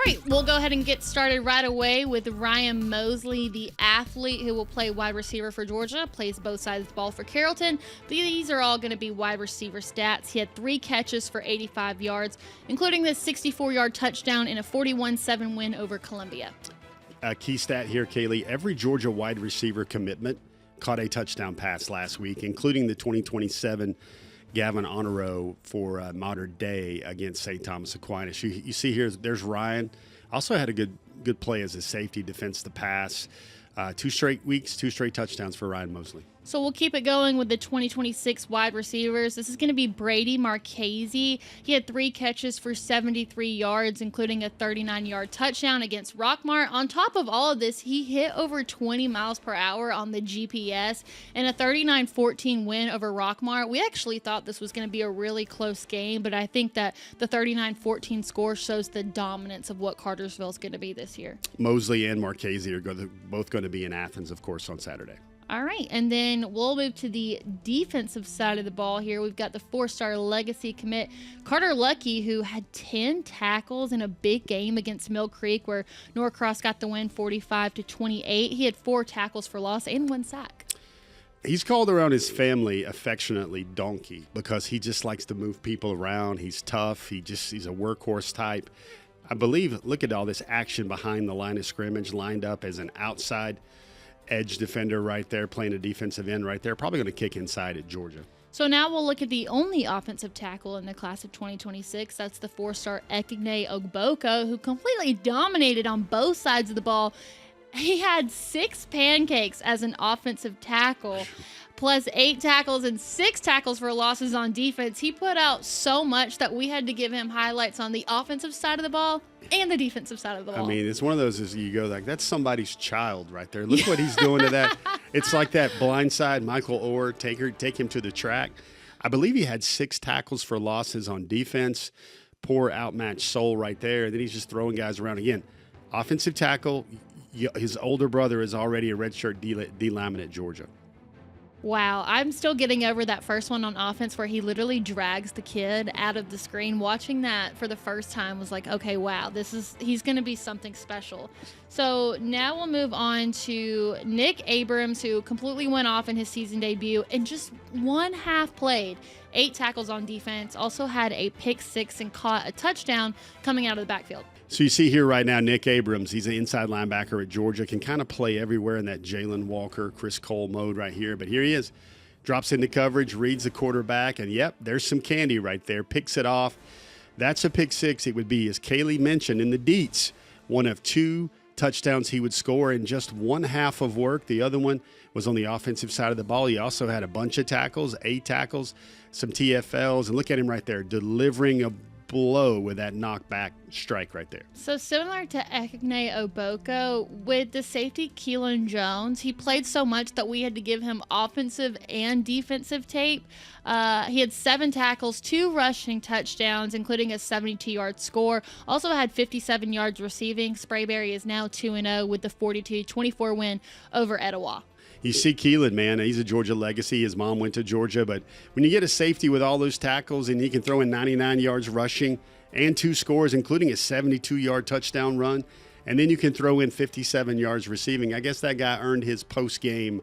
right, we'll go ahead and get started right away with Ryan Mosley, the athlete who will play wide receiver for Georgia, plays both sides of the ball for Carrollton. These are all going to be wide receiver stats. He had 3 catches for 85 yards, including this 64-yard touchdown in a 41-7 win over Columbia. A key stat here, Kaylee, every Georgia wide receiver commitment caught a touchdown pass last week, including the 2027 Gavin Honoro for Modern Day against St. Thomas Aquinas. You see here, there's Ryan. Also had a good play as a safety, defense the pass. 2 straight weeks, 2 straight touchdowns for Ryan Mosley. So we'll keep it going with the 2026 wide receivers. This is going to be Brady Marquesy. He had 3 catches for 73 yards, including a 39-yard touchdown against Rockmart. On top of all of this, he hit over 20 miles per hour on the GPS in a 39-14 win over Rockmart. We actually thought this was going to be a really close game, but I think that the 39-14 score shows the dominance of what Cartersville is going to be this year. Mosley and Marquesy are both going to be in Athens, of course, on Saturday. All right, and then we'll move to the defensive side of the ball here. We've got the 4-star legacy commit, Carter Lucky, who had 10 tackles in a big game against Mill Creek where Norcross got the win 45-28. He had 4 tackles for loss and 1 sack. He's called around his family affectionately Donkey because he just likes to move people around. He's tough. He's a workhorse type. I believe, look at all this action behind the line of scrimmage, lined up as an outside edge defender right there, playing a defensive end right there, probably going to kick inside at Georgia. So now we'll look at the only offensive tackle in the class of 2026. That's the 4-star Eignay Ogoka, who completely dominated on both sides of the ball. He had 6 pancakes as an offensive tackle, plus 8 tackles and 6 tackles for losses on defense. He put out so much that we had to give him highlights on the offensive side of the ball and the defensive side of the ball. I mean, it's one of those is you go like, that's somebody's child right there. Look what he's doing to that. It's like that blindside Michael Orr, take him to the track. I believe he had 6 tackles for losses on defense. Poor outmatched soul right there. And then he's just throwing guys around again. Offensive tackle. His older brother is already a redshirt D-lineman at Georgia. Wow, I'm still getting over that first one on offense where he literally drags the kid out of the screen. Watching that for the first time was like, okay, wow, he's going to be something special. So now we'll move on to Nick Abrams, who completely went off in his season debut and just 1 half played. 8 tackles on defense, also had a pick 6 and caught a touchdown coming out of the backfield. So you see here right now, Nick Abrams, he's an inside linebacker at Georgia, can kind of play everywhere in that Jalen Walker, Chris Cole mode right here. But here he is, drops into coverage, reads the quarterback, and yep, there's some candy right there, picks it off. That's a pick 6 it would be, as Kaylee mentioned, in the Deets, one of 2 touchdowns he would score in just 1 half of work. The other one was on the offensive side of the ball. He also had a bunch of tackles, 8 tackles, some TFLs, and look at him right there, delivering a blow with that knockback strike right there. So similar to Eignay Ogoka, with the safety Keelyn Jones, he played so much that we had to give him offensive and defensive tape. He had 7 tackles, 2 rushing touchdowns, including a 72-yard score. Also had 57 yards receiving. Sprayberry is now 2-0 with the 42-24 win over Etowah. You see Keelyn, man, he's a Georgia legacy. His mom went to Georgia. But when you get a safety with all those tackles and he can throw in 99 yards rushing and 2 scores, including a 72-yard touchdown run, and then you can throw in 57 yards receiving, I guess that guy earned his post-game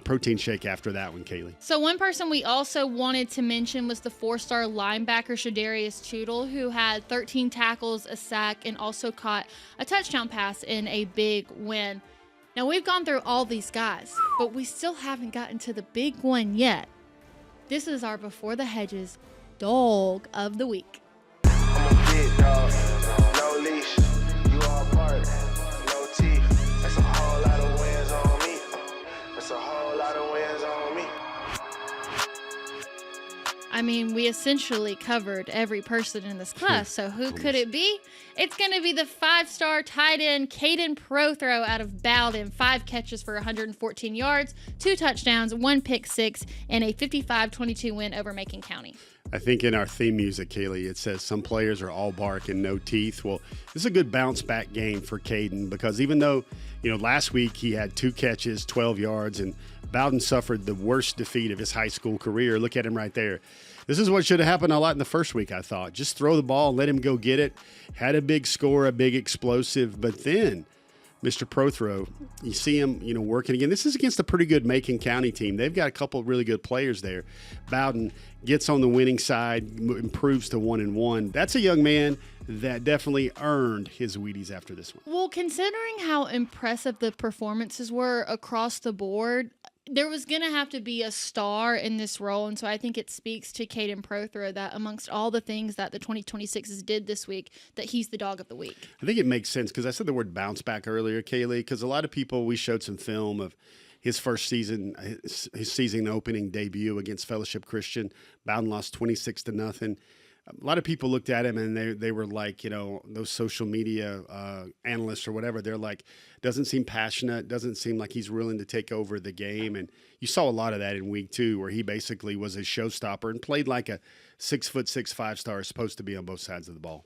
protein shake after that one, Kaylee. So one person we also wanted to mention was the 4-star linebacker Shadarius Tootle, who had 13 tackles, a sack, and also caught a touchdown pass in a big win. Now, we've gone through all these guys, but we still haven't gotten to the big one yet. This is our Before the Hedges Dog of the Week. I'm a big dog, no leash, you all bark, no teeth. That's a whole lot of wins on me. That's a whole lot of wins on me. I mean, we essentially covered every person in this class, so who could it be? It's going to be the 5-star tight end Caden Prothrow out of Bowden. 5 catches for 114 yards, 2 touchdowns, 1 pick 6, and a 55-22 win over Macon County. I think in our theme music, Kaylee, it says some players are all bark and no teeth. Well, this is a good bounce-back game for Caden because even though, last week he had 2 catches, 12 yards, and Bowden suffered the worst defeat of his high school career. Look at him right there. This is what should have happened a lot in the first week, I thought. Just throw the ball, let him go get it. Had a big score, a big explosive, but then Mr. Prothro, you see him, working again. This is against a pretty good Macon County team. They've got a couple of really good players there. Bowden gets on the winning side, improves to 1-1. That's a young man that definitely earned his Wheaties after this one. Well, considering how impressive the performances were across the board, there was going to have to be a star in this role, and so I think it speaks to Caden Prothro that amongst all the things that the 2026s did this week, that he's the dog of the week. I think it makes sense because I said the word bounce back earlier, Kaylee, because a lot of people, we showed some film of his first season, his season opening debut against Fellowship Christian. Bowden lost 26-0. A lot of people looked at him and they were like, those social media analysts or whatever, they're like, doesn't seem passionate, doesn't seem like he's willing to take over the game. And you saw a lot of that in week 2 where he basically was a showstopper and played like a 6'6" 5-star is supposed to be on both sides of the ball.